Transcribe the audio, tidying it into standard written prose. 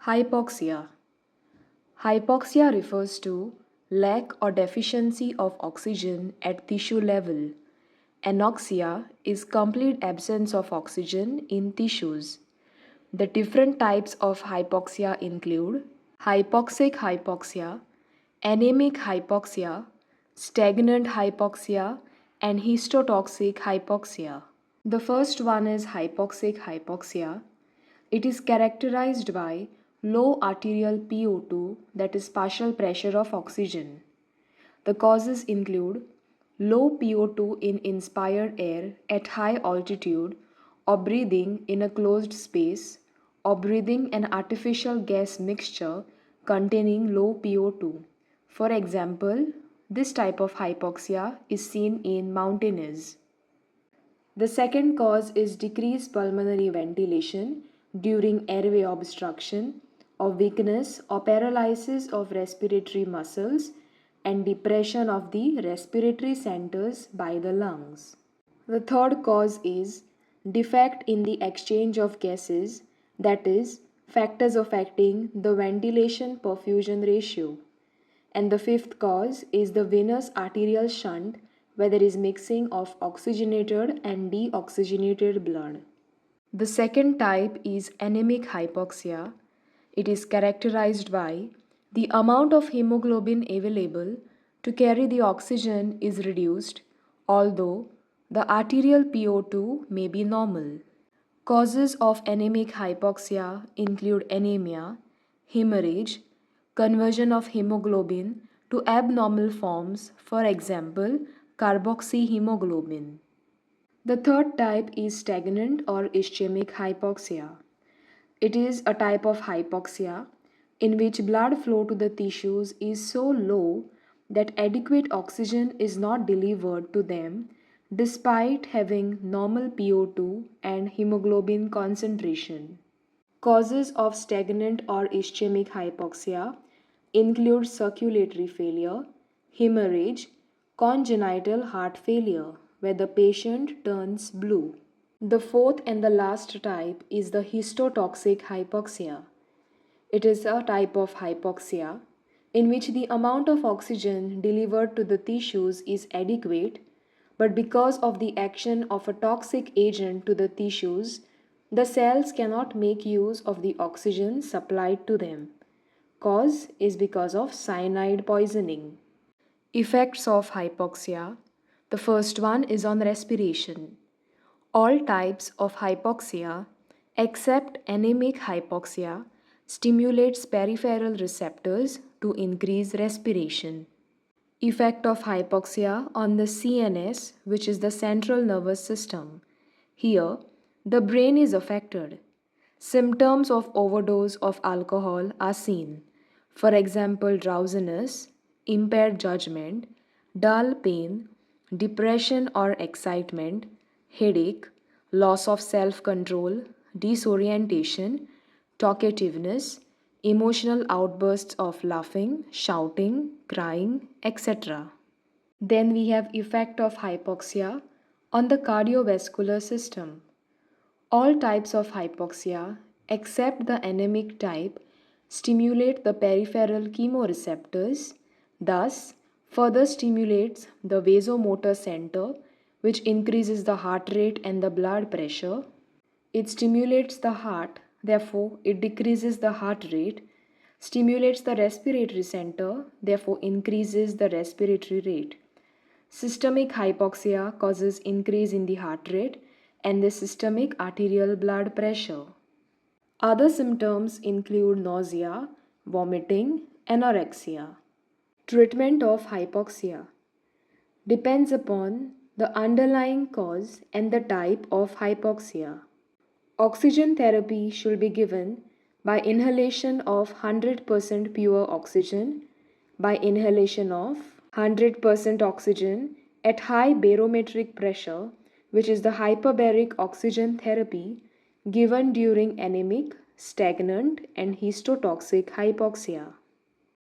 Hypoxia. Hypoxia refers to lack or deficiency of oxygen at tissue level. Anoxia is complete absence of oxygen in tissues. The different types of hypoxia include hypoxic hypoxia, anemic hypoxia, stagnant hypoxia, and histotoxic hypoxia. The first one is hypoxic hypoxia. It is characterized by low arterial PO2, that is partial pressure of oxygen. The causes include low PO2 in inspired air at high altitude, or breathing in a closed space, or breathing an artificial gas mixture containing low PO2. For example, this type of hypoxia is seen in mountaineers. The second cause is decreased pulmonary ventilation during airway obstruction, or weakness or paralysis of respiratory muscles, and depression of the respiratory centers by the lungs. The third cause is defect in the exchange of gases, that is, factors affecting the ventilation perfusion ratio. And the fifth cause is the venous arterial shunt, where there is mixing of oxygenated and deoxygenated blood. The second type is anemic hypoxia. It is characterized by the amount of hemoglobin available to carry the oxygen is reduced, although the arterial PO2 may be normal. Causes of anemic hypoxia include anemia, hemorrhage, conversion of hemoglobin to abnormal forms, for example, carboxyhemoglobin. The third type is stagnant or ischemic hypoxia. It is a type of hypoxia in which blood flow to the tissues is so low that adequate oxygen is not delivered to them despite having normal PO2 and hemoglobin concentration. Causes of stagnant or ischemic hypoxia include circulatory failure, hemorrhage, congenital heart failure, where the patient turns blue. The fourth and the last type is the histotoxic hypoxia. It is a type of hypoxia in which the amount of oxygen delivered to the tissues is adequate, but because of the action of a toxic agent to the tissues, the cells cannot make use of the oxygen supplied to them. Cause is because of cyanide poisoning. Effects of hypoxia. The first one is on respiration. All types of hypoxia except anemic hypoxia stimulates peripheral receptors to increase respiration. Effect of hypoxia on the CNS, which is the central nervous system. Here, the brain is affected. Symptoms of overdose of alcohol are seen. For example, drowsiness, impaired judgment, dull pain, depression or excitement, headache, loss of self-control, disorientation, talkativeness, emotional outbursts of laughing, shouting, crying, etc. Then we have effect of hypoxia on the cardiovascular system. All types of hypoxia, except the anemic type, stimulate the peripheral chemoreceptors, thus further stimulates the vasomotor center, which increases the heart rate and the blood pressure. It stimulates the heart, therefore it decreases the heart rate, stimulates the respiratory center, therefore increases the respiratory rate. Systemic hypoxia causes increase in the heart rate and the systemic arterial blood pressure. Other symptoms include nausea, vomiting, anorexia. Treatment of hypoxia depends upon the underlying cause and the type of hypoxia. Oxygen therapy should be given by inhalation of 100% pure oxygen, by inhalation of 100% oxygen at high barometric pressure, which is the hyperbaric oxygen therapy given during anemic, stagnant, and histotoxic hypoxia.